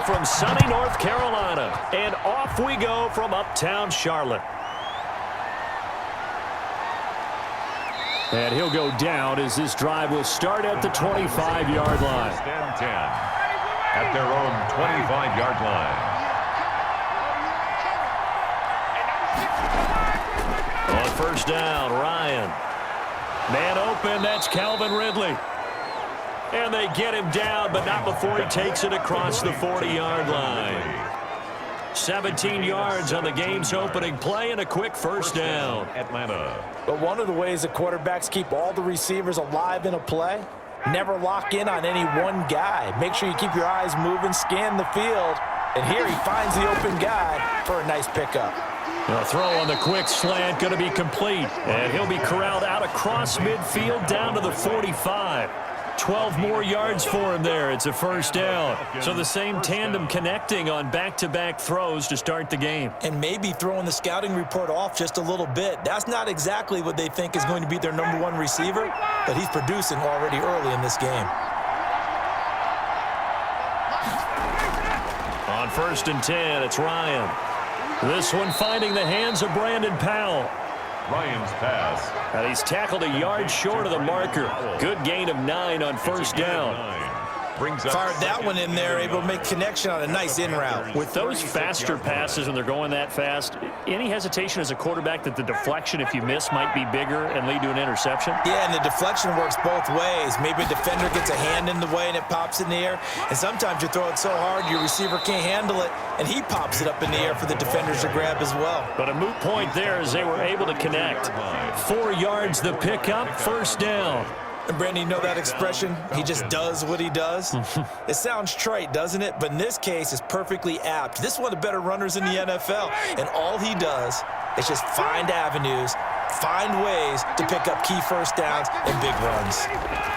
from sunny North Carolina. And off we go from uptown Charlotte. And he'll go down as this drive will start at the 25-yard line. Stand 10 at their own 25-yard line. On first down, Ryan. Man open, that's Calvin Ridley. And they get him down, but not before he takes it across the 40-yard line. 17 yards on the game's opening play and a quick first down. Atlanta. But one of the ways that quarterbacks keep all the receivers alive in a play, never lock in on any one guy. Make sure you keep your eyes moving, scan the field. And here he finds the open guy for a nice pickup. The throw on the quick slant going to be complete. And he'll be corralled out across midfield down to the 45. 12 more yards for him there. It's a first down. So the same tandem connecting on back-to-back throws to start the game. And maybe throwing the scouting report off just a little bit. That's not exactly what they think is going to be their number one receiver, but he's producing already early in this game. On first and 10, it's Ryan. This one finding the hands of Brandon Powell. Ryan's pass. And he's tackled a yard short of the marker. Good gain of 9 on first down. Fired that one in there, able to make connection on a nice in route. With those faster passes when they're going that fast, any hesitation as a quarterback that the deflection, if you miss, might be bigger and lead to an interception? Yeah, and the deflection works both ways. Maybe a defender gets a hand in the way and it pops in the air. And sometimes you throw it so hard your receiver can't handle it, and he pops it up in the air for the defenders to grab as well. But a moot point there as they were able to connect. 4 yards the pickup, first down. And Brandon, you know that expression? He just does what he does. It sounds trite, doesn't it? But in this case, it's perfectly apt. This is one of the better runners in the NFL. And all he does is just find avenues, find ways to pick up key first downs and big runs.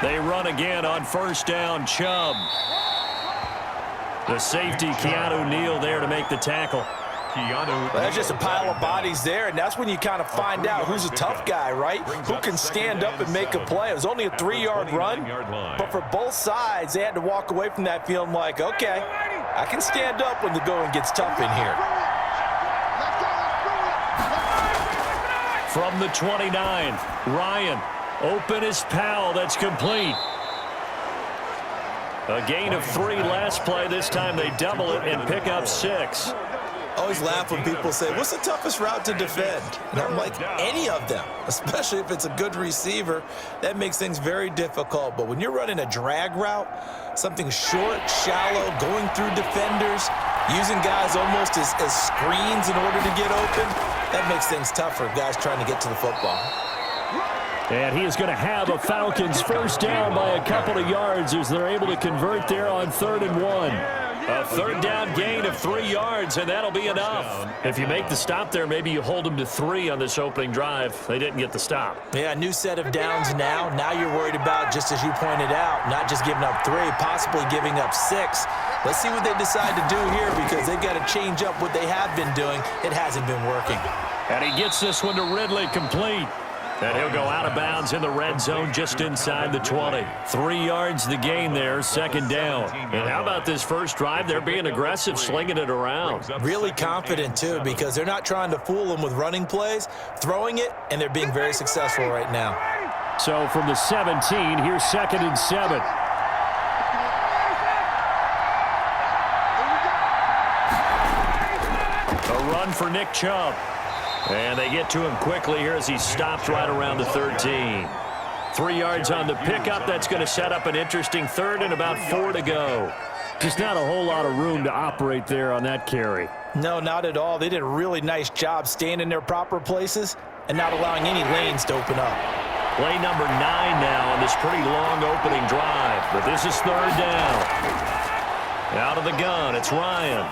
They run again on first down, Chubb. The safety, Keanu Neal, there to make the tackle. Well, that's just a pile of bodies there, and that's when you kind of find out who's a tough guy, right? Who can stand up and make a play. It was only a 3-yard run, but for both sides, they had to walk away from that feeling like, okay, I can stand up when the going gets tough in here. From the 29, Ryan, open is Powell, that's complete. A gain of 3 last play. This time they double it and pick up 6. I always laugh when people say, what's the toughest route to defend? And I'm like, any of them, especially if it's a good receiver. That makes things very difficult. But when you're running a drag route, something short, shallow, going through defenders, using guys almost as screens in order to get open, that makes things tougher, guys trying to get to the football. And he is going to have a Falcons first down by a couple of yards as they're able to convert there on 3rd and 1. A third down gain of 3 yards, and that'll be enough. If you make the stop there, maybe you hold them to 3 on this opening drive. They didn't get the stop. Yeah, a new set of downs now. Now you're worried about, just as you pointed out, not just giving up 3, possibly giving up 6. Let's see what they decide to do here because they've got to change up what they have been doing. It hasn't been working. And he gets this one to Ridley complete. And he'll go out of bounds in the red zone just inside the 20. 3 yards the gain there, second down. And how about this first drive? They're being aggressive, slinging it around. Really confident, too, because they're not trying to fool them with running plays, throwing it, and they're being very successful right now. So from the 17, here's 2nd and 7. A run for Nick Chubb. And they get to him quickly here as he stopped right around the 13. 3 yards on the pickup. That's going to set up an interesting 3rd and about 4 to go. Just not a whole lot of room to operate there on that carry. No, not at all. They did a really nice job staying in their proper places and not allowing any lanes to open up. Play number 9 now on this pretty long opening drive. But this is 3rd down. Out of the gun, it's Ryan.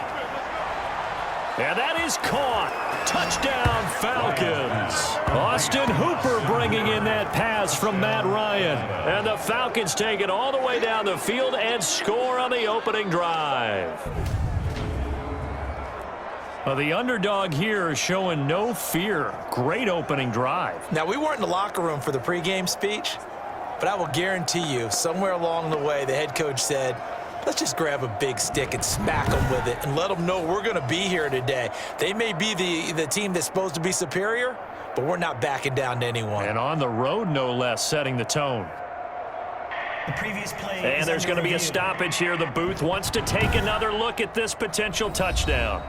And that is caught. Touchdown, Falcons. Austin Hooper bringing in that pass from Matt Ryan. And the Falcons take it all the way down the field and score on the opening drive. Well, the underdog here is showing no fear. Great opening drive. Now, we weren't in the locker room for the pregame speech, but I will guarantee you somewhere along the way the head coach said, Let's just grab a big stick and smack them with it and let them know we're going to be here today. They may be the team that's supposed to be superior, but we're not backing down to anyone. And on the road, no less, setting the tone. The previous play and there's going to be a stoppage here. The booth wants to take another look at this potential touchdown.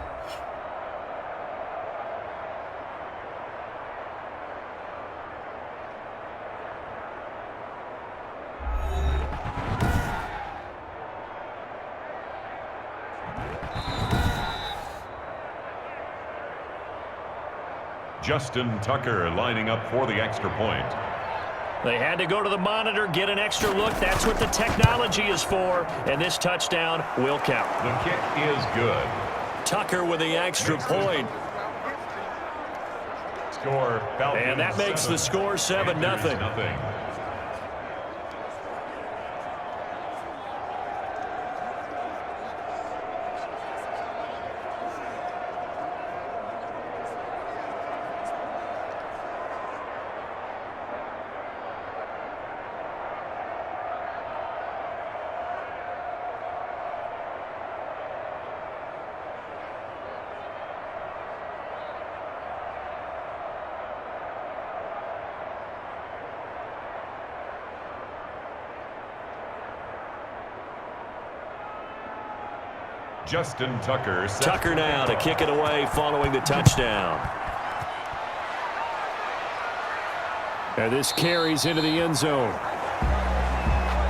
Justin Tucker lining up for the extra point. They had to go to the monitor, get an extra look. That's what the technology is for, and this touchdown will count. The kick is good. Tucker with the extra point. Score, Falcons, and that makes the score 7-0. Justin Tucker. Tucker now to kick it away following the touchdown. And this carries into the end zone.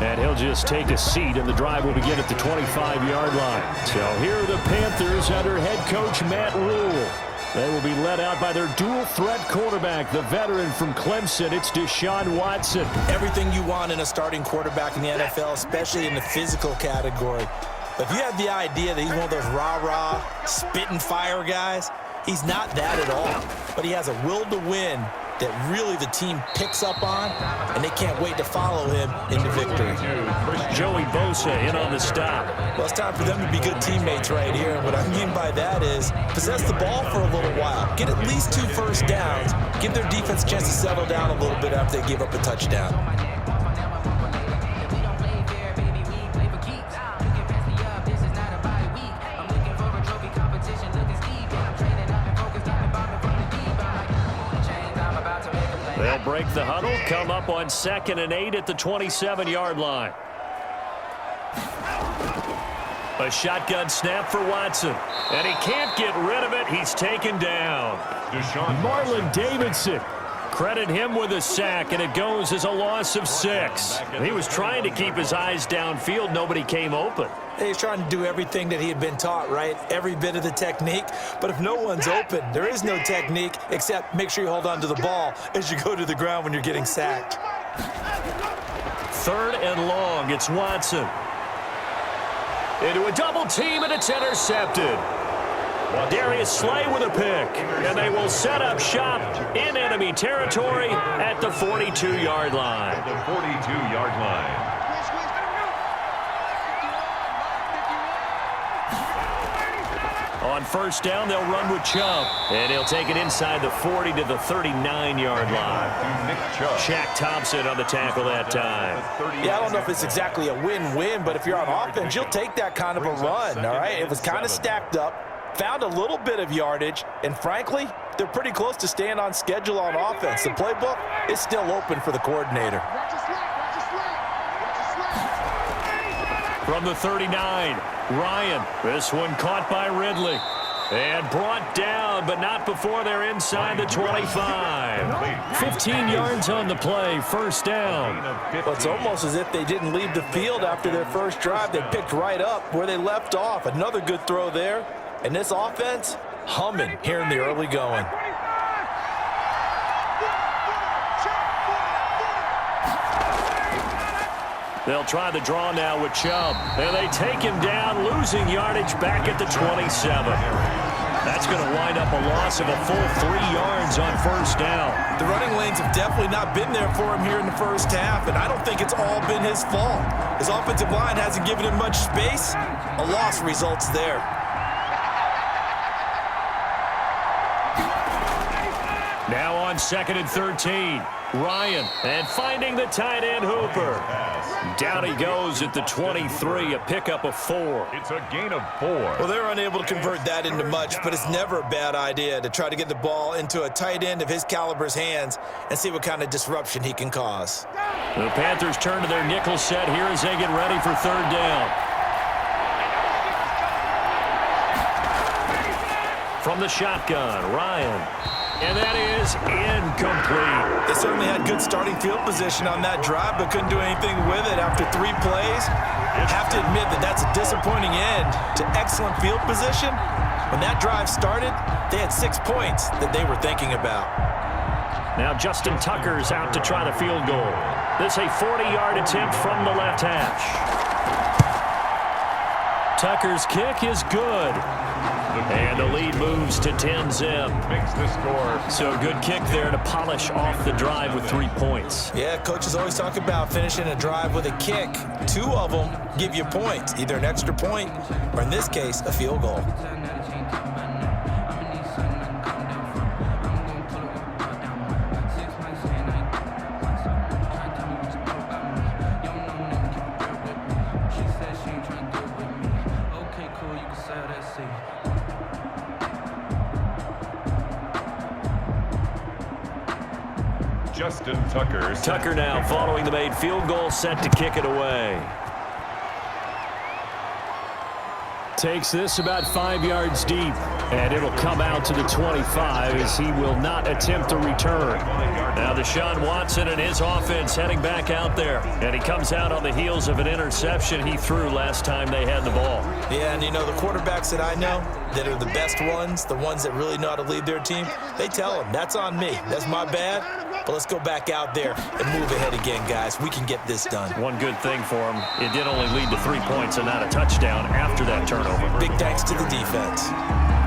And he'll just take a seat, and the drive will begin at the 25-yard line. So here are the Panthers under head coach Matt Rule. They will be led out by their dual-threat quarterback, the veteran from Clemson. It's Deshaun Watson. Everything you want in a starting quarterback in the NFL, especially in the physical category. If you have the idea that he's one of those rah-rah, spit-and-fire guys, he's not that at all. But he has a will to win that really the team picks up on, and they can't wait to follow him into victory. Joey Bosa in on the stop. Well, it's time for them to be good teammates right here. And what I mean by that is possess the ball for a little while. Get at least 2 first downs. Give their defense a chance to settle down a little bit after they give up a touchdown. They'll break the huddle, come up on 2nd and 8 at the 27-yard line. A shotgun snap for Watson. And he can't get rid of it. He's taken down. Marlon Davidson. Credit him with a sack, and it goes as a loss of 6. He was trying to keep his eyes downfield. Nobody came open. He's trying to do everything that he had been taught, right? Every bit of the technique. But if no one's open, there is no technique except make sure you hold on to the ball as you go to the ground when you're getting sacked. 3rd and long. It's Watson. Into a double team, and it's intercepted. Darius Slay with a pick, and they will set up shop in enemy territory at the 42-yard line. The 42-yard line. On 1st down, they'll run with Chubb, and he'll take it inside the 40 to the 39-yard line. Shaq Thompson on the tackle that time. Yeah, I don't know if it's exactly a win-win, but if you're on offense, you'll take that kind of a run, all right? It was kind of stacked up. Found a little bit of yardage, and frankly, they're pretty close to staying on schedule on offense. The playbook is still open for the coordinator. From the 39, Ryan. This one caught by Ridley. And brought down, but not before they're inside the 25. 15 yards on the play, 1st down. Well, it's almost as if they didn't leave the field after their first drive. They picked right up where they left off. Another good throw there. And this offense, humming here in the early going. They'll try the draw now with Chubb. And they take him down, losing yardage back at the 27. That's going to wind up a loss of a full 3 yards on 1st down. The running lanes have definitely not been there for him here in the first half, and I don't think it's all been his fault. His offensive line hasn't given him much space. A loss results there. Now on 2nd and 13. Ryan, and finding the tight end Hooper. Down he goes at the 23, a pickup of 4. It's a gain of 4. Well, they're unable to convert that into much, but it's never a bad idea to try to get the ball into a tight end of his caliber's hands and see what kind of disruption he can cause. The Panthers turn to their nickel set here as they get ready for 3rd down. From the shotgun, Ryan. And that is incomplete. They certainly had good starting field position on that drive, but couldn't do anything with it after 3 plays. Have to admit that that's a disappointing end to excellent field position. When that drive started, they had 6 points that they were thinking about. Now Justin Tucker's out to try the field goal. This a 40-yard attempt from the left hash. Tucker's kick is good. And the lead moves to 10-zip. Makes the score. So good kick there to polish off the drive with 3 points. Yeah, coaches always talk about finishing a drive with a kick. 2 of them give you points, either an extra point or, in this case, a field goal. Justin Tucker. Tucker now following the made field goal, set to kick it away. Takes this about 5 yards deep, and it'll come out to the 25 as he will not attempt to return. Now Deshaun Watson and his offense heading back out there, and he comes out on the heels of an interception he threw last time they had the ball. Yeah, and you know, the quarterbacks that I know that are the best ones, the ones that really know how to lead their team, they tell them, that's on me, that's my bad, but let's go back out there and move ahead again, guys. We can get this done. One good thing for him, it did only lead to 3 points and not a touchdown after that turnover. Big thanks to the defense.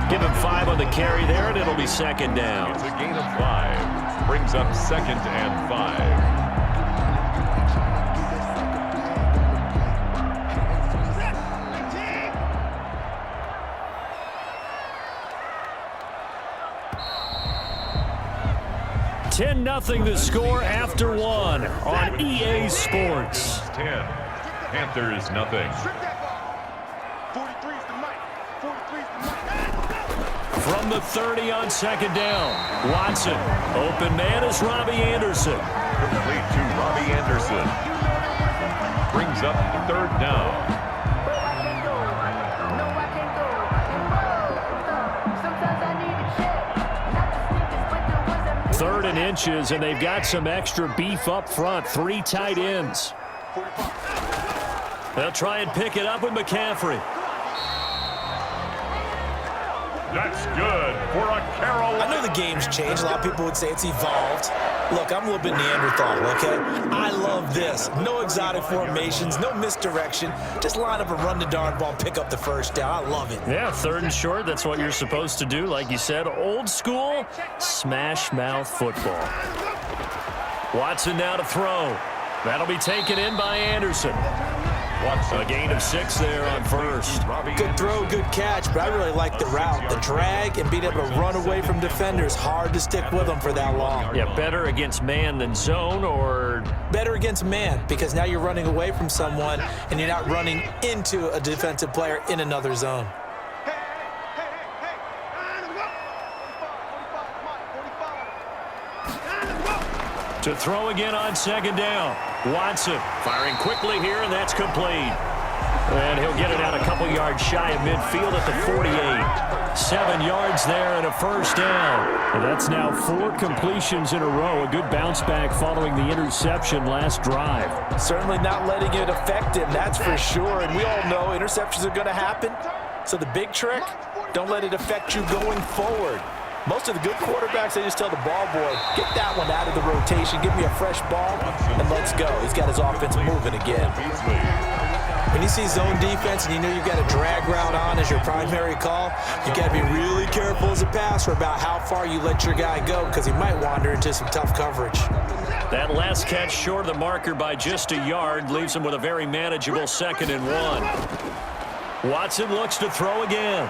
Give him 5 on the carry there, and it'll be 2nd down. It's a gain of 5. Brings up 2nd and 5. Nothing the score after 1 on EA Sports. 10. Panthers nothing. From the 30 on 2nd down. Watson. Open man is Robbie Anderson. Complete to Robbie Anderson. Brings up 3rd down. 3rd and inches, and they've got some extra beef up front. 3 tight ends. They'll try and pick it up with McCaffrey. That's good for a Carolina. I know the game's changed. A lot of people would say it's evolved. Look, I'm a little bit Neanderthal, okay? I love this. No exotic formations, no misdirection. Just line up and run the darn ball and pick up the 1st down. I love it. Yeah, 3rd and short. That's what you're supposed to do. Like you said, old school smash mouth football. Watson now to throw. That'll be taken in by Anderson. A gain of 6 there on 1st. Good throw, good catch, but I really like the route. The drag and being able to run away from defenders, hard to stick with them for that long. Yeah, better against man than zone, or? Better against man, because now you're running away from someone and you're not running into a defensive player in another zone. To throw again on 2nd down. Watson firing quickly here, and that's complete. And he'll get it out a couple yards shy of midfield at the 48. 7 yards there and a 1st down. And that's now 4 completions in a row. A good bounce back following the interception last drive. Certainly not letting it affect him, that's for sure. And we all know interceptions are going to happen. So the big trick, don't let it affect you going forward. Most of the good quarterbacks, they just tell the ball boy, get that one out of the rotation, give me a fresh ball, and let's go. He's got his offense moving again. When you see zone defense and you know you've got a drag route on as your primary call, you got to be really careful as a passer about how far you let your guy go, because he might wander into some tough coverage. That last catch short of the marker by just a yard leaves him with a very manageable 2nd and 1. Watson looks to throw again.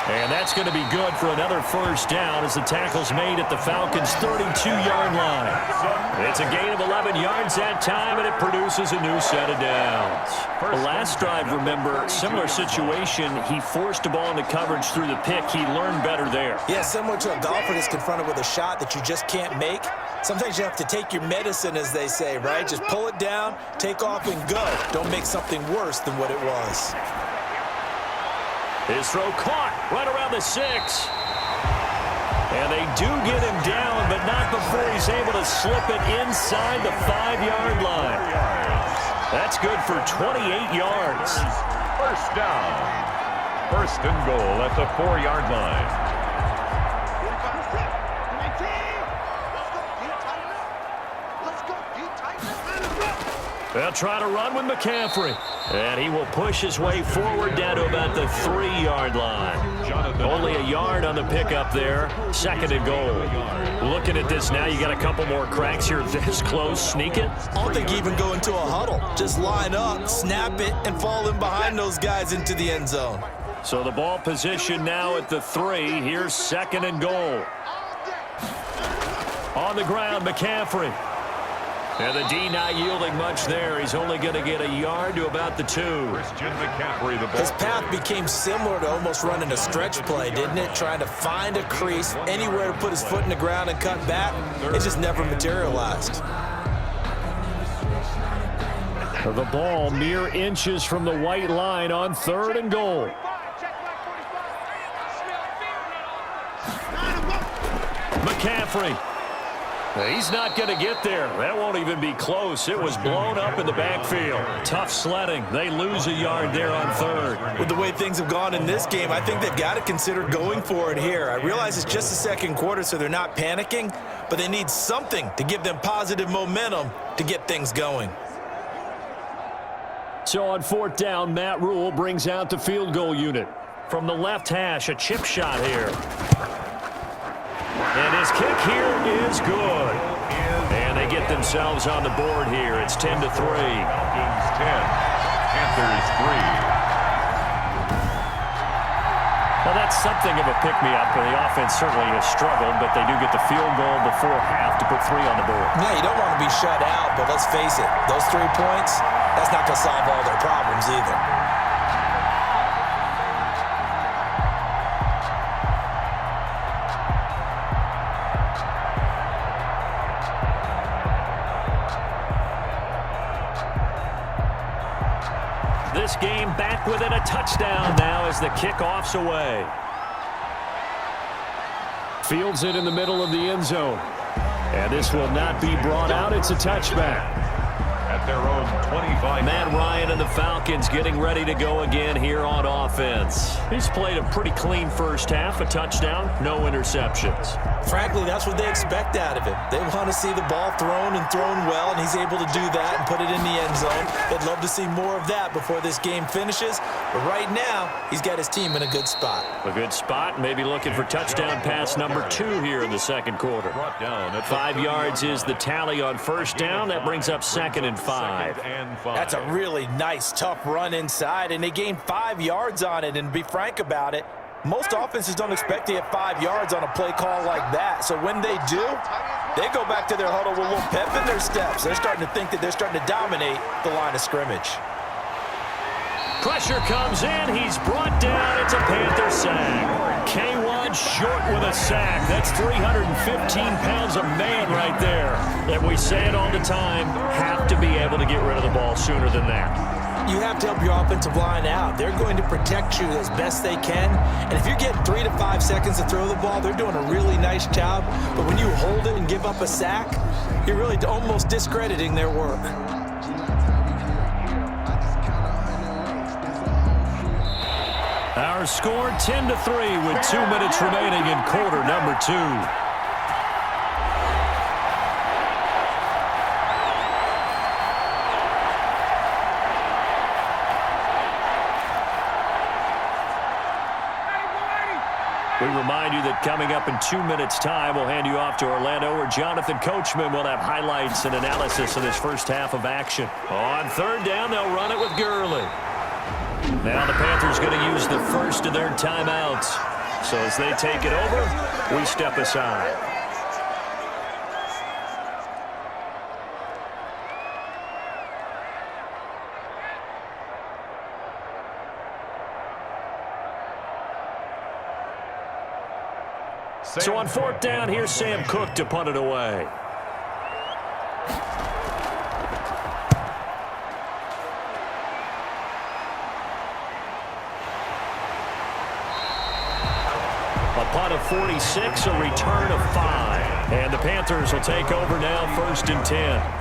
And that's going to be good for another first down as the tackle's made at the Falcons' 32-yard line. It's a gain of 11 yards that time, and it produces a new set of downs. The last drive, remember, similar situation. He forced the ball into coverage through the pick. He learned better there. Yeah, similar to a golfer that's confronted with a shot that you just can't make. Sometimes you have to take your medicine, as they say, right? Just pull it down, take off, and go. Don't make something worse than what it was. His throw caught right around the 6. And they do get him down, but not before he's able to slip it inside the 5-yard line. That's good for 28 yards. First down. First and goal at the 4-yard line. They'll try to run with McCaffrey. And he will push his way forward down to about the 3-yard line. Only a yard on the pickup there. Second and goal. Looking at this now, you got a couple more cracks here this close. Sneak it. I don't think even go into a huddle. Just line up, snap it, and fall in behind those guys into the end zone. So the ball position now at the 3. Here's second and goal. On the ground, McCaffrey. And the D not yielding much there. He's only going to get a yard to about the 2. His path became similar to almost running a stretch play, didn't it? Trying to find a crease, anywhere to put his foot in the ground and cut back. It just never materialized. The ball mere inches from the white line on third and goal. McCaffrey. He's not going to get there. That won't even be close. It was blown up in the backfield. Tough sledding. They lose a yard there on third. With the way things have gone in this game, I think they've got to consider going for it here. I realize it's just the second quarter, so they're not panicking, but they need something to give them positive momentum to get things going. So on fourth down, Matt Rule brings out the field goal unit. From the left hash, a chip shot here. And his kick here is good. And they get themselves on the board here. It's 10-3. Falcons 10, Panthers 3. Well, that's something of a pick-me-up. The offense certainly has struggled, but they do get the field goal before half to put 3 on the board. Yeah, you don't want to be shut out, but let's face it, those 3 points, that's not going to solve all their problems either. This game back within a touchdown now as the kickoff's away. Fields it in the middle of the end zone. And this will not be brought out. It's a touchback. At their own 25. Matt Ryan and the Falcons getting ready to go again here on offense. He's played a pretty clean first half, a touchdown, no interceptions. Frankly, that's what they expect out of him. They want to see the ball thrown and thrown well, and he's able to do that and put it in the end zone. They'd love to see more of that before this game finishes. But right now, he's got his team in a good spot. A good spot, maybe looking for touchdown pass number 2 here in the second quarter. 5 yards is the tally on first down. That brings up second and 5. That's a really nice, tough run inside, and they gained 5 yards on it. And to be frank about it, most offenses don't expect to get 5 yards on a play call like that. So when they do, they go back to their huddle with a little pep in their steps. They're starting to think that they're starting to dominate the line of scrimmage. Pressure comes in. He's brought down. It's a Panther sack. K1 short with a sack. That's 315 pounds of man right there. And we say it all the time, have to be able to get rid of the ball sooner than that. You have to help your offensive line out. They're going to protect you as best they can. And if you're getting 3 to 5 seconds to throw the ball, they're doing a really nice job. But when you hold it and give up a sack, you're really almost discrediting their work. Our score 10-3 with 2 minutes remaining in quarter number 2. We remind you that coming up in 2 minutes' time, we'll hand you off to Orlando, where Jonathan Coachman will have highlights and analysis of this first half of action. On third down, they'll run it with Gurley. Now the Panthers going to use the first of their timeouts. So as they take it over, we step aside. So on fourth down, here's Sam Cook to punt it away. A punt of 46, a return of 5. And the Panthers will take over now, 1st and 10.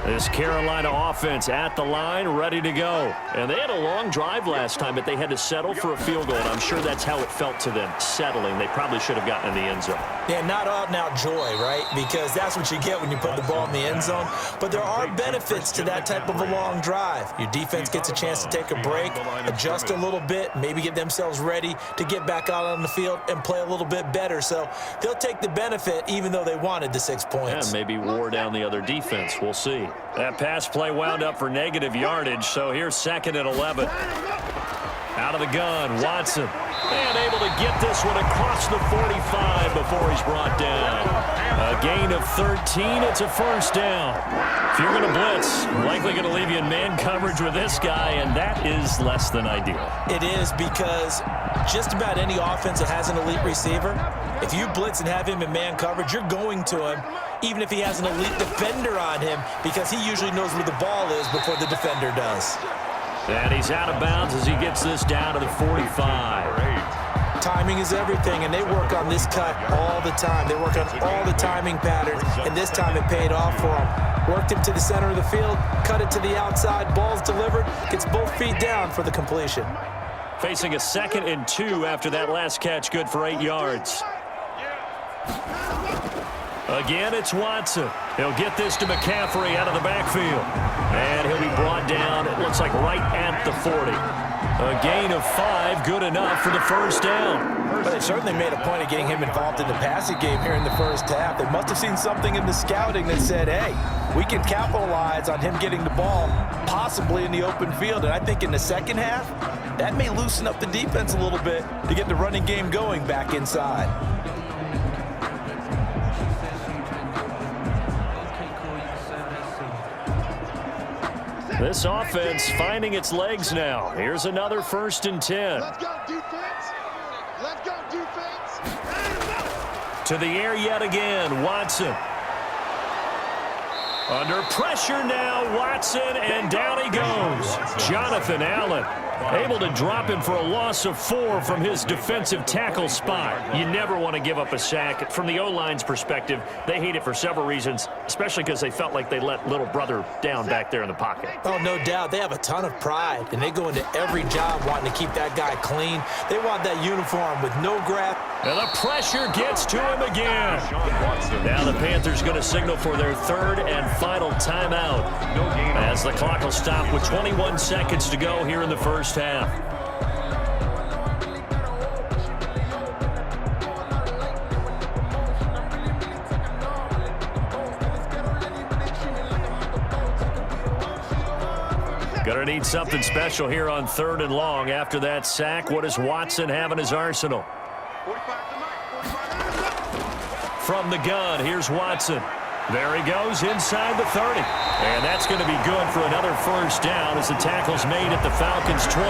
This Carolina offense at the line, ready to go. And they had a long drive last time, but they had to settle for a field goal. And I'm sure that's how it felt to them, settling. They probably should have gotten in the end zone. Yeah, not out-and-out joy, right? Because that's what you get when you put the ball in the end zone. But there are benefits to that type of a long drive. Your defense gets a chance to take a break, adjust a little bit, maybe get themselves ready to get back out on the field and play a little bit better. So they'll take the benefit even though they wanted the 6 points. And maybe wore down the other defense. We'll see. That pass play wound up for negative yardage, so here's 2nd and 11. Out of the gun, Watson. And able to get this one across the 45 before he's brought down. A gain of 13, it's a 1st down. If you're going to blitz, likely going to leave you in man coverage with this guy, and that is less than ideal. It is, because just about any offense that has an elite receiver, if you blitz and have him in man coverage, you're going to him, even if he has an elite defender on him, because he usually knows where the ball is before the defender does. And he's out of bounds as he gets this down to the 45. Timing is everything, and they work on this cut all the time. They work on all the timing patterns, and this time it paid off for him. Worked him to the center of the field, cut it to the outside, ball's delivered, gets both feet down for the completion. Facing a 2nd and 2 after that last catch, good for 8 yards. Again, it's Watson. He'll get this to McCaffrey out of the backfield. And he'll be brought down, it looks like right at the 40. A gain of 5, good enough for the 1st down. But they certainly made a point of getting him involved in the passing game here in the first half. They must have seen something in the scouting that said, hey, we can capitalize on him getting the ball, possibly in the open field. And I think in the second half, that may loosen up the defense a little bit to get the running game going back inside. This offense finding its legs now. Here's another 1st and 10. Let's go, defense. Let's go, defense. To the air yet again, Watson. Under pressure now, Watson, and down he goes. Jonathan Allen able to drop him for a loss of 4 from his defensive tackle spot. You never want to give up a sack. From the O-line's perspective, they hate it for several reasons, especially because they felt like they let little brother down back there in the pocket. Oh, no doubt. They have a ton of pride, and they go into every job wanting to keep that guy clean. They want that uniform with no graft. And the pressure gets to him again. Now the Panthers going to signal for their 3rd and final timeout as the clock will stop with 21 seconds to go here in the first half. Going to need something special here on 3rd and long after that sack. What does Watson have in his arsenal? From the gun, here's Watson. There he goes inside the 30. And that's going to be good for another 1st down as the tackle's made at the Falcons 23.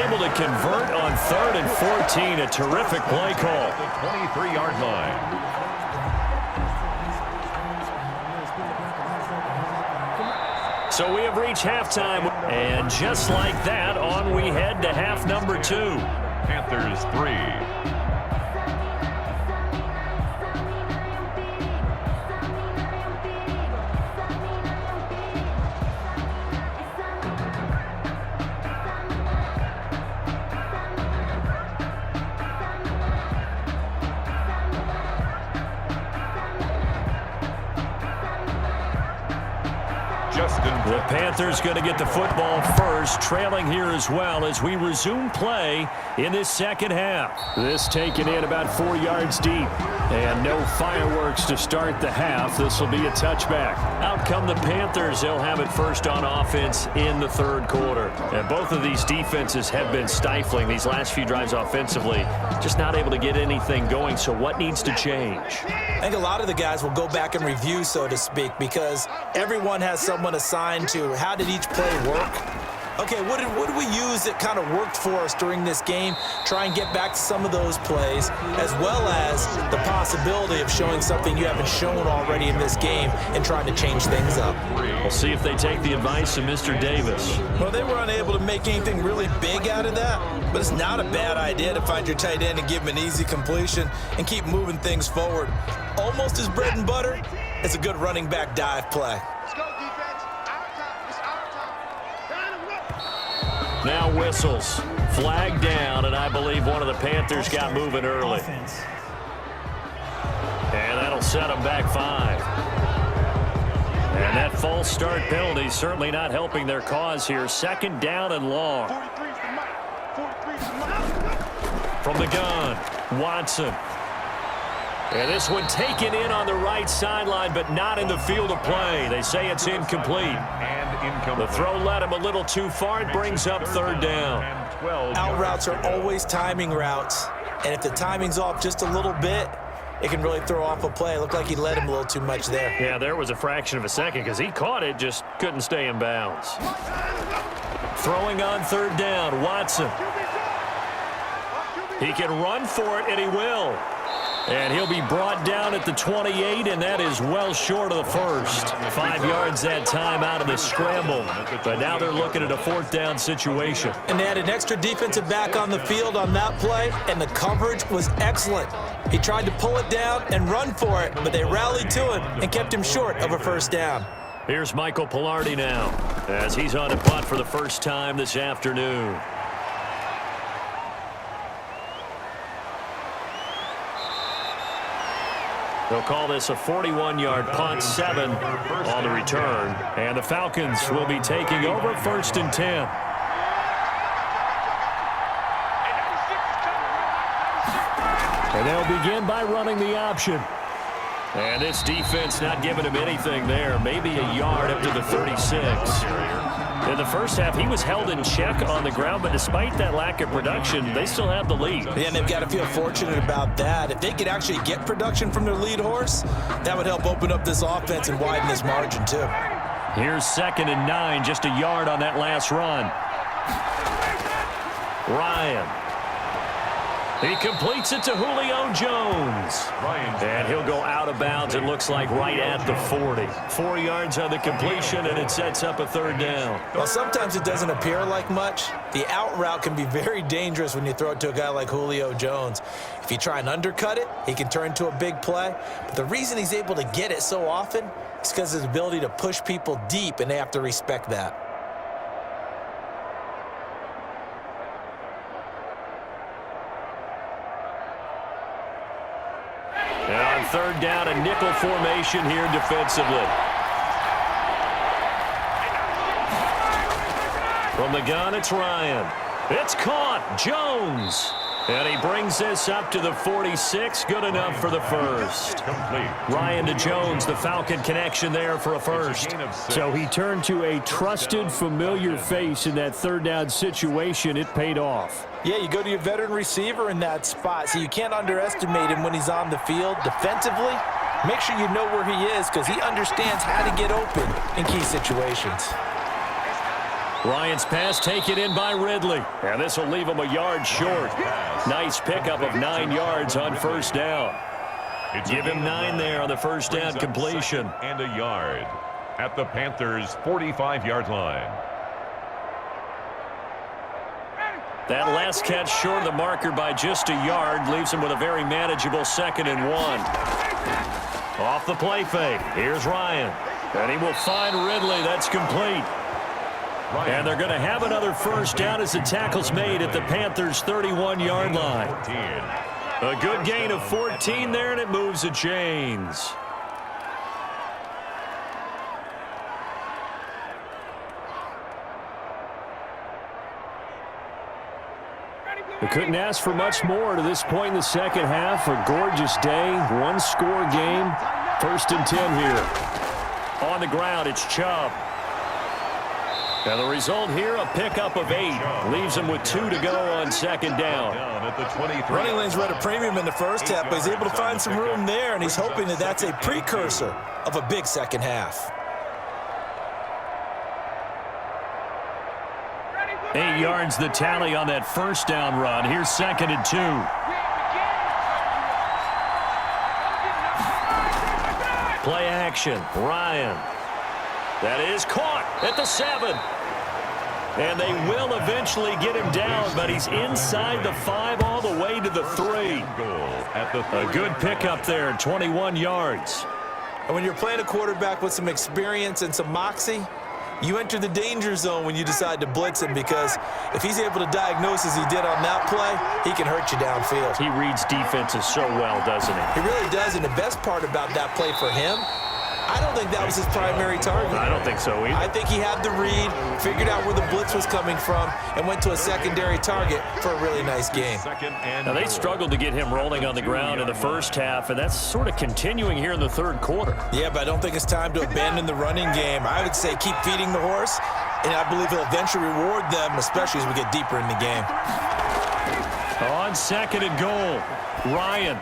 Able to convert on 3rd and 14. A terrific play call. The 23-yard line. So we have reached halftime. And just like that, on we head to half number 2. Panthers 3. The Panthers going to get the football first, trailing here as well as we resume play in this second half. This taken in about 4 yards deep. And no fireworks to start the half. This will be a touchback. Out come the Panthers. They'll have it first on offense in the third quarter. And both of these defenses have been stifling these last few drives offensively. Just not able to get anything going. So what needs to change? I think a lot of the guys will go back and review, so to speak, because everyone has someone assigned to how did each play work. Okay, what did we use that kind of worked for us during this game? Try and get back to some of those plays, as well as the possibility of showing something you haven't shown already in this game and trying to change things up. We'll see if they take the advice of Mr. Davis. Well, they were unable to make anything really big out of that, but it's not a bad idea to find your tight end and give him an easy completion and keep moving things forward. Almost his bread and butter. It's a good running back dive play. Let's go, defense. Our time. It's our time. Now whistles. Flag down, and I believe one of the Panthers got moving early. Offense. And that'll set them back 5. And that false start penalty certainly not helping their cause here. Second down and long. 43's the mic. 43's the mic. From the gun, Watson. And this one taken in on the right sideline, but not in the field of play. They say it's incomplete. And incomplete. The throw led him a little too far. It brings up third down. Out routes are always timing routes, and if the timing's off just a little bit, it can really throw off a play. It looked like he led him a little too much there. Yeah, there was a fraction of a second because he caught it, just couldn't stay in bounds. Throwing on third down, Watson. He can run for it, and he will. And he'll be brought down at the 28, and that is well short of the first. 5 yards that time out of the scramble. But now they're looking at a fourth down situation. And they had an extra defensive back on the field on that play, and the coverage was excellent. He tried to pull it down and run for it, but they rallied to him and kept him short of a first down. Here's Michael Pilardi now as he's on a punt for the first time this afternoon. They'll call this a 41-yard punt, 7 on the return. And the Falcons will be taking over first and 10. And they'll begin by running the option. And this defense not giving him anything there. Maybe a yard up to the 36. In the first half, he was held in check on the ground, but despite that lack of production, they still have the lead. Yeah, and they've got to feel fortunate about that. If they could actually get production from their lead horse, that would help open up this offense and widen this margin, too. Here's 2nd and 9, just a yard on that last run. Ryan. He completes it to Julio Jones. And he'll go out of bounds, it looks like, right at the 40. 4 yards on the completion, and it sets up a third down. Well, sometimes it doesn't appear like much. The out route can be very dangerous when you throw it to a guy like Julio Jones. If you try and undercut it, he can turn into a big play. But the reason he's able to get it so often is because of his ability to push people deep, and they have to respect that. And on third down, a nickel formation here defensively. From the gun, it's Ryan. It's caught. Jones. And he brings this up to the 46. Good enough for the first. Ryan to Jones, the Falcon connection there for a first. So he turned to a trusted, familiar face in that third down situation. It paid off. Yeah, you go to your veteran receiver in that spot, so you can't underestimate him when he's on the field. Defensively, make sure you know where he is because he understands how to get open in key situations. Ryan's pass taken in by Ridley. And this will leave him a yard short. Nice pickup of 9 yards on first down. Give him 9 there on the first down completion. And a yard at the Panthers' 45-yard line. That last catch short of the marker by just a yard leaves him with a very manageable 2nd and 1. Off the play fake. Here's Ryan. And he will find Ridley. That's complete. And they're going to have another first down as the tackle's made at the Panthers' 31-yard line. A good gain of 14 there, and it moves the chains. They couldn't ask for much more to this point in the second half. A gorgeous day, one-score game. 1st and 10 here. On the ground, it's Chubb. And the result here, a pickup of 8. Leaves him with 2 to go on 2nd down. Running lanes were at a premium in the first half, but he's able to find some room there, and he's hoping that that's a precursor of a big second half. 8 yards the tally on that 1st down run. Here's 2nd and 2. Play action. Ryan. That is caught at the 7. And they will eventually get him down, but he's inside the 5 all the way to the 3. A good pickup there, 21 yards. And when you're playing a quarterback with some experience and some moxie, you enter the danger zone when you decide to blitz him, because if he's able to diagnose as he did on that play, he can hurt you downfield. He reads defenses so well, doesn't he? He really does, and the best part about that play for him, I don't think that was his primary target. I don't think so either. I think he had the read, figured out where the blitz was coming from, and went to a secondary target for a really nice game. Now, they struggled to get him rolling on the ground in the first half, and that's sort of continuing here in the 3rd quarter. Yeah, but I don't think it's time to abandon the running game. I would say keep feeding the horse, and I believe he'll eventually reward them, especially as we get deeper in the game. On 2nd and goal, Ryan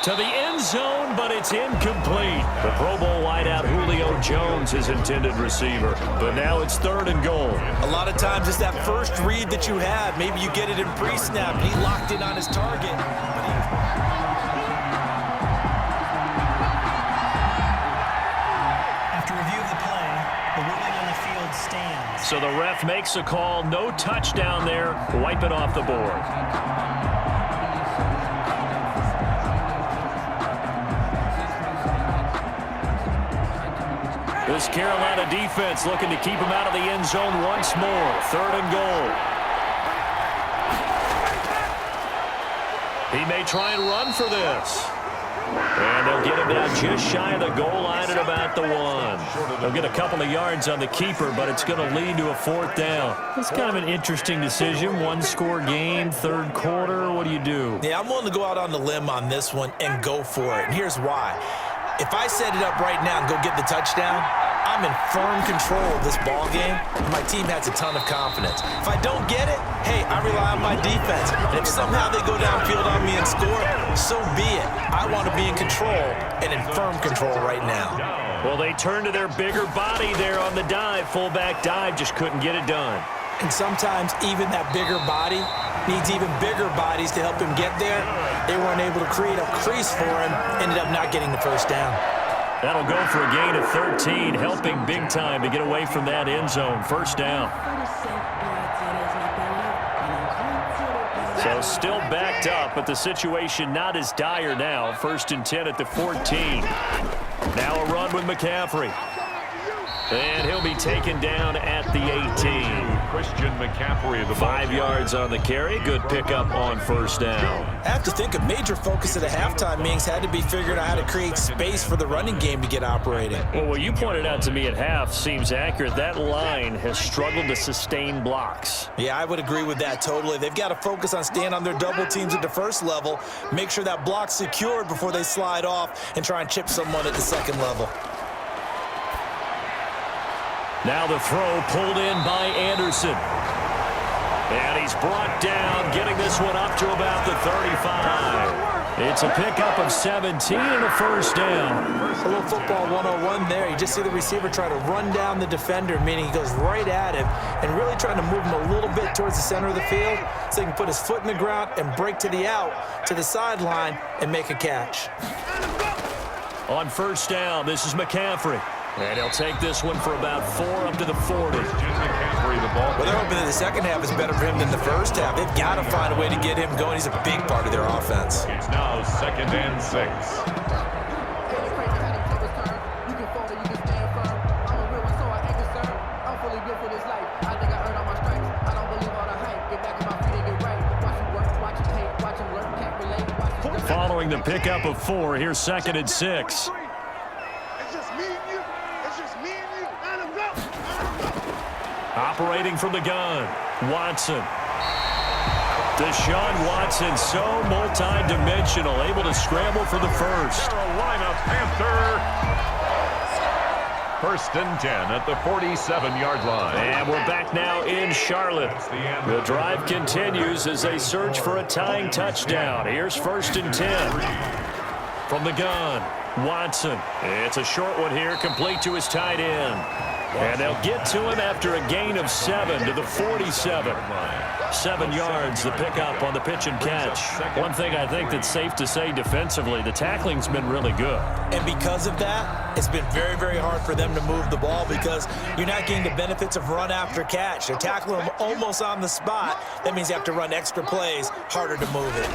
to the end zone, but it's incomplete. The Pro Bowl wideout Julio Jones is intended receiver, but now it's 3rd and goal. A lot of times it's that first read that you have. Maybe you get it in pre-snap, and he locked in on his target. After review of the play, the ruling on the field stands. So the ref makes a call, no touchdown there, wipe it off the board. This Carolina defense looking to keep him out of the end zone once more. 3rd and goal. He may try and run for this. And they'll get him down just shy of the goal line at about the 1. They'll get a couple of yards on the keeper, but it's going to lead to a 4th down. It's kind of an interesting decision. One-score game, 3rd quarter. What do you do? Yeah, I'm willing to go out on the limb on this one and go for it. And here's why. If I set it up right now and go get the touchdown, I'm in firm control of this ball game, and my team has a ton of confidence. If I don't get it, hey, I rely on my defense. And if somehow they go downfield on me and score, so be it. I want to be in control and in firm control right now. Well, they turn to their bigger body there on the dive. Fullback dive, just couldn't get it done. And sometimes even that bigger body needs even bigger bodies to help him get there. They weren't able to create a crease for him, ended up not getting the 1st down. That'll go for a gain of 13, helping big time to get away from that end zone. 1st down. So still backed up, but the situation not as dire now. 1st and 10 at the 14. Now a run with McCaffrey. And he'll be taken down at the 18. Christian McCaffrey, the 5 yards on the carry. Good pickup on 1st down. I have to think a major focus of the halftime meetings had to be figuring out how to create space for the running game to get operating. Well, what you pointed out to me at half seems accurate. That line has struggled to sustain blocks. Yeah, I would agree with that totally. They've got to focus on staying on their double teams at the 1st level, make sure that block's secured before they slide off and try and chip someone at the 2nd level. Now the throw pulled in by Anderson. And he's brought down, getting this one up to about the 35. It's a pickup of 17 and a 1st down. A little football 101 there. You just see the receiver try to run down the defender, meaning he goes right at him and really trying to move him a little bit towards the center of the field so he can put his foot in the ground and break to the out, to the sideline, and make a catch. On 1st down, this is McCaffrey. And he'll take this one for about 4 up to the 40. Well, they're hoping that the second half is better for him than the first half. They've got to find a way to get him going. He's a big part of their offense. It's now 2nd and 6. Following the pickup of 4, here's 2nd and 6. Operating from the gun, Watson. Deshaun Watson, so multi-dimensional, able to scramble for the first. Carolina Panther. First and 10 at the 47-yard line. And we're back now in Charlotte. The drive continues as they search for a tying touchdown. Here's first and 10. From the gun, Watson. It's a short one here, complete to his tight end. And they'll get to him after a gain of 7 to the 47. 7 yards, the pickup on the pitch and catch. One thing I think that's safe to say defensively, the tackling's been really good. And because of that, it's been very, very hard for them to move the ball because you're not getting the benefits of run after catch. They're tackling them almost on the spot. That means you have to run extra plays, harder to move it.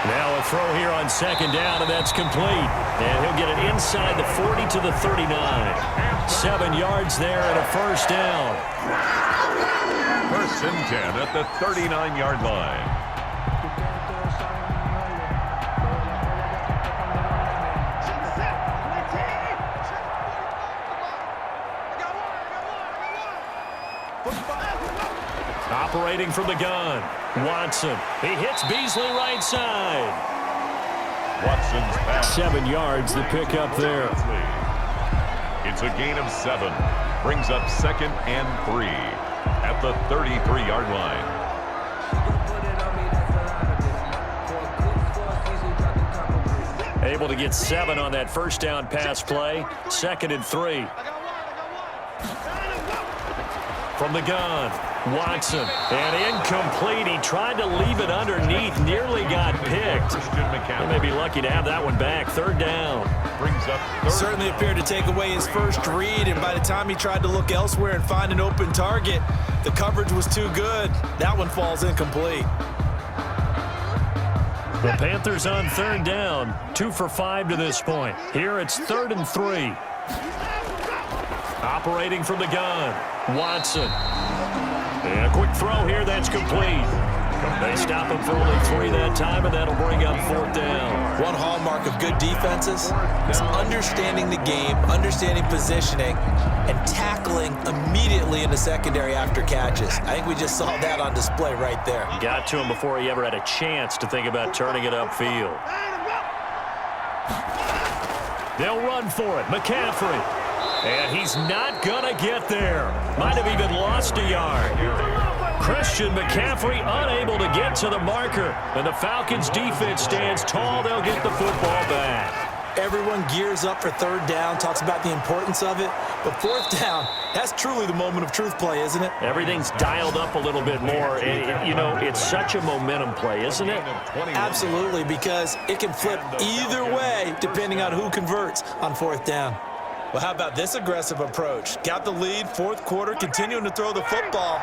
Now a throw here on second down, and that's complete. And he'll get it inside the 40 to the 39. 7 yards there and a first down. First and 10 at the 39-yard line. Operating from the gun, Watson. He hits Beasley right side. Watson's pass. 7 yards, the pickup there. It's a gain of 7. Brings up second and 3 at the 33-yard line. Able to get 7 on that first down pass play. Second and 3. From the gun, Watson. And incomplete. He tried to leave it underneath. Nearly got picked. They may be lucky to have that one back. Third down. Brings up third. Certainly appeared to take away his first read, and by the time he tried to look elsewhere and find an open target, the coverage was too good. That one falls incomplete. The Panthers on third down. 2 for 5 to this point. Here it's 3rd and 3. Operating from the gun, Watson. And a quick throw here, that's complete. They stop him for only 3 that time, and that'll bring up 4th down. One hallmark of good defenses is understanding the game, understanding positioning, and tackling immediately in the secondary after catches. I think we just saw that on display right there. Got to him before he ever had a chance to think about turning it upfield. They'll run for it. McCaffrey. And he's not going to get there. Might have even lost a yard. Christian McCaffrey unable to get to the marker. And the Falcons defense stands tall. They'll get the football back. Everyone gears up for third down, talks about the importance of it. But fourth down, that's truly the moment of truth play, isn't it? Everything's dialed up a little bit more. You know, it's such a momentum play, isn't it? Absolutely, because it can flip either way depending on who converts on fourth down. Well, how about this aggressive approach? Got the lead, fourth quarter, continuing to throw the football.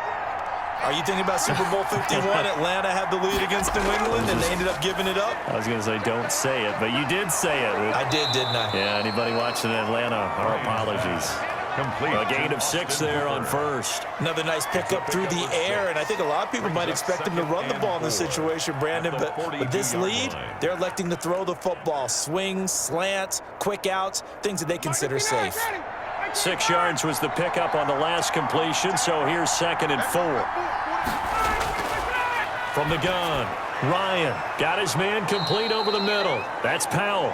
Are you thinking about Super Bowl 51? Atlanta had the lead against New England, and they ended up giving it up? I was going to say don't say it, but you did say it. I did, didn't I? Yeah, anybody watching Atlanta, our apologies. Complete. A gain of 6 there on first. Another nice pickup through the air, and I think a lot of people might expect him to run the ball in this situation, Brandon, but with this lead, they're electing to throw the football. Swings, slants, quick outs, things that they consider safe. 6 yards was the pickup on the last completion, so here's 2nd and 4. From the gun, Ryan got his man complete over the middle. That's Powell.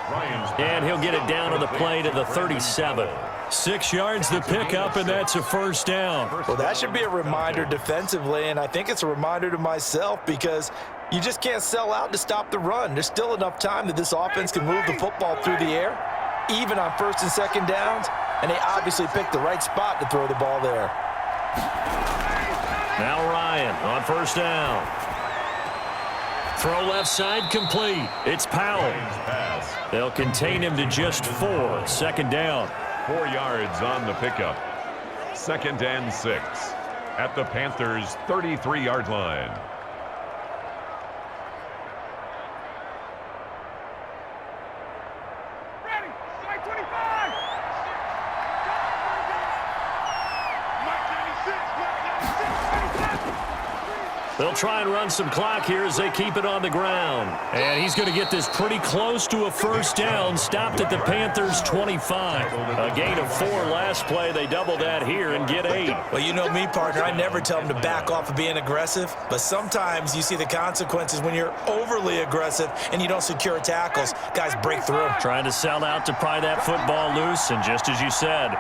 And he'll get it down on the play to the 37. 6 yards the pickup, and that's a first down. Well, that should be a reminder defensively, and I think it's a reminder to myself because you just can't sell out to stop the run. There's still enough time that this offense can move the football through the air, even on first and second downs, and they obviously picked the right spot to throw the ball there. Now Ryan on first down. Throw left side complete. It's Powell. They'll contain him to just 4. 2nd down. 4 yards on the pickup. 2nd and 6 at the Panthers' 33-yard line. Ready, strike 25. Mike 96, Mike 96, 97. They'll try and run some clock here as they keep it on the ground. And he's going to get this pretty close to a first down, stopped at the Panthers' 25. A gain of 4 last play. They double that here and get 8. Well, you know me, partner. I never tell them to back off of being aggressive, but sometimes you see the consequences when you're overly aggressive and you don't secure tackles. Guys break through. Trying to sell out to pry that football loose, and just as you said,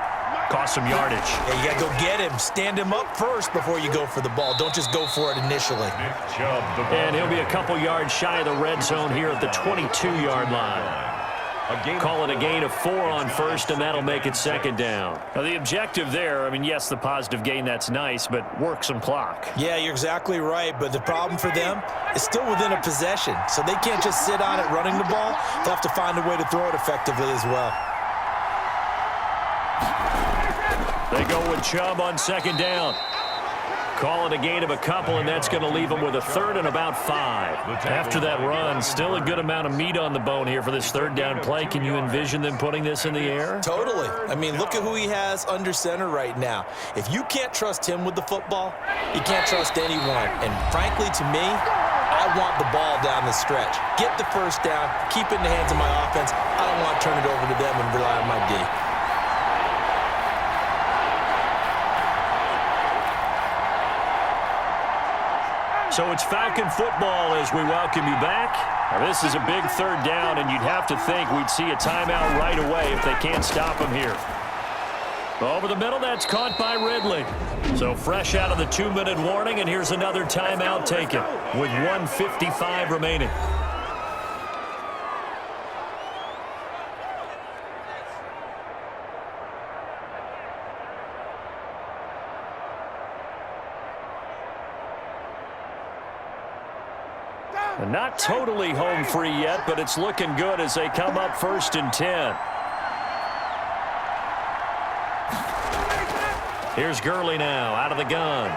cost some yardage. Yeah, you got to go get him. Stand him up first before you go for the ball. Don't just go for it initially. And he'll be a couple yards shy of the red zone here at the 22-yard line. Call it a gain of 4 on first, and that'll make it second down. Now, the objective there, I mean, yes, the positive gain, that's nice, but work some clock. Yeah, you're exactly right, but the problem for them is still within a possession, so they can't just sit on it running the ball. They'll have to find a way to throw it effectively as well. They go with Chubb on second down. Call it a gain of a couple, and that's going to leave them with a third and about 5. After that run, still a good amount of meat on the bone here for this third down play. Can you envision them putting this in the air? Totally. I mean, look at who he has under center right now. If you can't trust him with the football, you can't trust anyone. And frankly, to me, I want the ball down the stretch. Get the first down, keep it in the hands of my offense. I don't want to turn it over to them and rely on my D. So it's Falcon football as we welcome you back. Now, this is a big third down, and you'd have to think we'd see a timeout right away if they can't stop him here. Over the middle, that's caught by Ridley. So fresh out of the 2-minute warning, and here's another timeout taken with 1:55 remaining. Not totally home free yet, but it's looking good as they come up 1st and 10. Here's Gurley now out of the gun.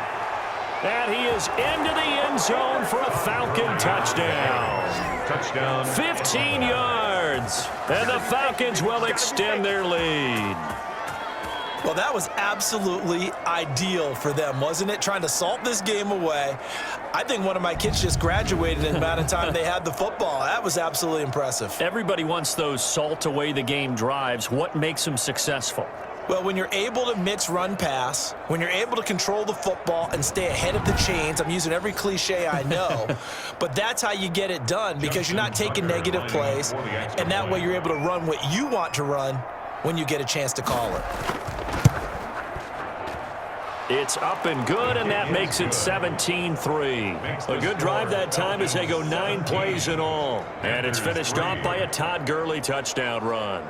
And he is into the end zone for a Falcon touchdown. Touchdown. 15 yards. And the Falcons will extend their lead. Well, that was absolutely ideal for them, wasn't it? Trying to salt this game away. I think one of my kids just graduated in the amount of time they had the football. That was absolutely impressive. Everybody wants those salt away the game drives. What makes them successful? Well, when you're able to mix run-pass, when you're able to control the football and stay ahead of the chains, I'm using every cliche I know, but that's how you get it done because you're not taking negative plays, and that way you're able to run what you want to run when you get a chance to call it. It's up and good, and that makes it 17-3. A good drive that time as they go 9 plays in all. And it's finished off by a Todd Gurley touchdown run.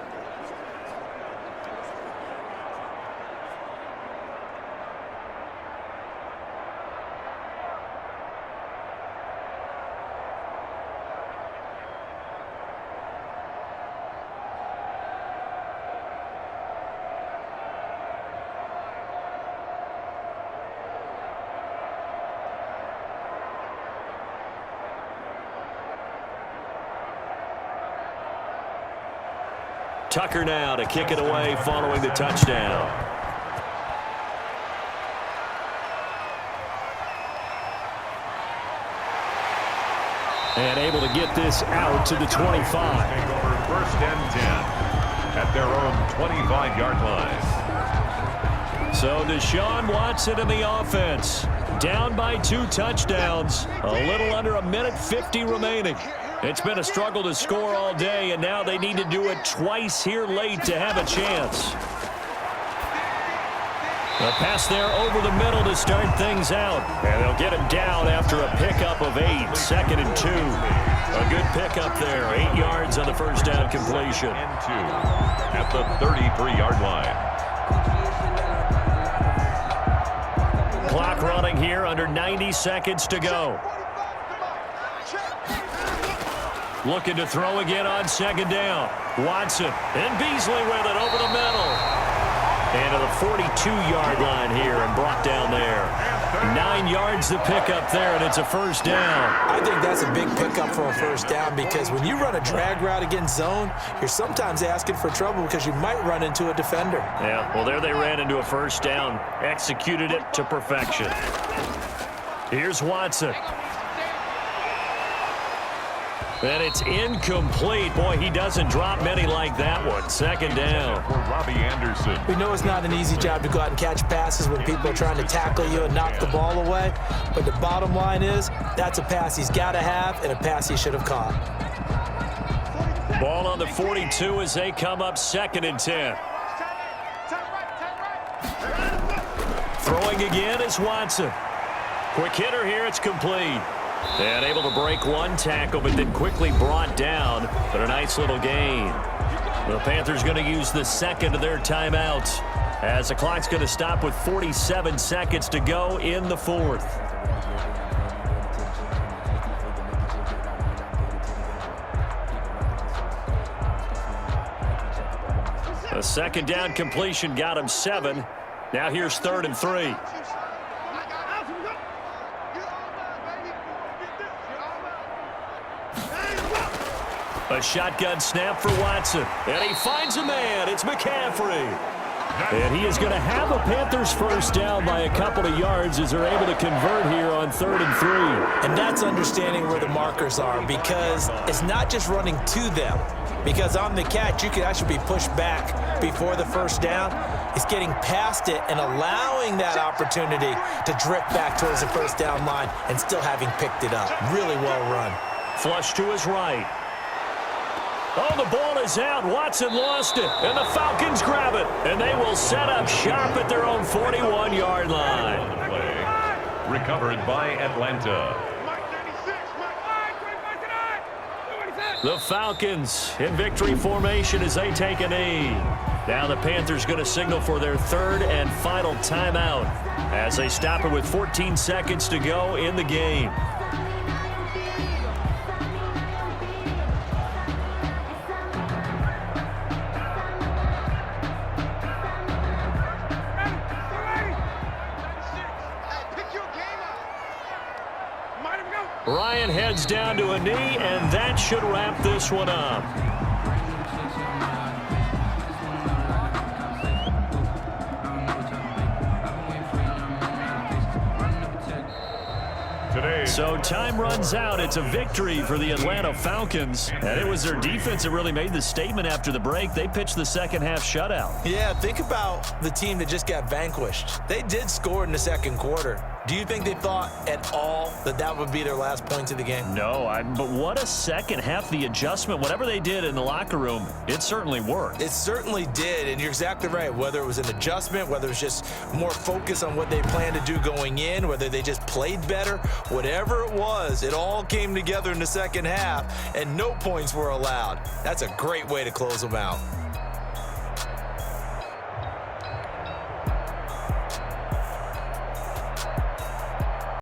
Tucker now to kick it away following the touchdown. And able to get this out to the 25. Take over 1st and 10 at their own 25-yard line. So Deshaun Watson in the offense. Down by 2 touchdowns. A little under 1:50 remaining. It's been a struggle to score all day, and now they need to do it twice here late to have a chance. A pass there over the middle to start things out. And they'll get him down after a pickup of 8. 2nd and 2. A good pickup there. 8 yards on the first down completion. And 2 at the 33-yard line. Clock running here, under 90 seconds to go. Looking to throw again on 2nd down. Watson and Beasley with it over the middle. And to the 42-yard line here and brought down there. 9 yards to pick up there, and it's a first down. I think that's a big pickup for a first down because when you run a drag route against zone, you're sometimes asking for trouble because you might run into a defender. Yeah, well, there they ran into a first down. Executed it to perfection. Here's Watson. And it's incomplete. Boy, he doesn't drop many like that one. 2nd down. For Robbie Anderson. We know it's not an easy job to go out and catch passes when people are trying to tackle you and knock the ball away. But the bottom line is, that's a pass he's got to have and a pass he should have caught. Ball on the 42 as they come up 2nd and 10. Throwing again is Watson. Quick hitter here. It's complete. And able to break one tackle, but then quickly brought down. But a nice little gain. The Panthers going to use the 2nd of their timeouts as the clock's going to stop with 47 seconds to go in the 4th. A 2nd down completion got him 7. Now here's 3rd and 3. A shotgun snap for Watson. And he finds a man. It's McCaffrey. And he is going to have a Panthers first down by a couple of yards as they're able to convert here on 3rd and 3. And that's understanding where the markers are, because it's not just running to them. Because on the catch, you can actually be pushed back before the first down. It's getting past it and allowing that opportunity to drift back towards the first down line and still having picked it up. Really well run. Flush to his right. Oh, the ball is out. Watson lost it, and the Falcons grab it. And they will set up shop at their own 41-yard line. Play. Recovered by Atlanta. The Falcons in victory formation as they take a knee. Now the Panthers going to signal for their 3rd and final timeout as they stop it with 14 seconds to go in the game. Ryan heads down to a knee, and that should wrap this one up. So time runs out. It's a victory for the Atlanta Falcons. And it was their defense that really made the statement after the break. They pitched the second half shutout. Yeah, think about the team that just got vanquished. They did score in the 2nd quarter. Do you think they thought at all that that would be their last points of the game? No, but what a second half. The adjustment, whatever they did in the locker room, it certainly worked. It certainly did, and you're exactly right. Whether it was an adjustment, whether it was just more focus on what they planned to do going in, whether they just played better, whatever it was, it all came together in the second half, and no points were allowed. That's a great way to close them out.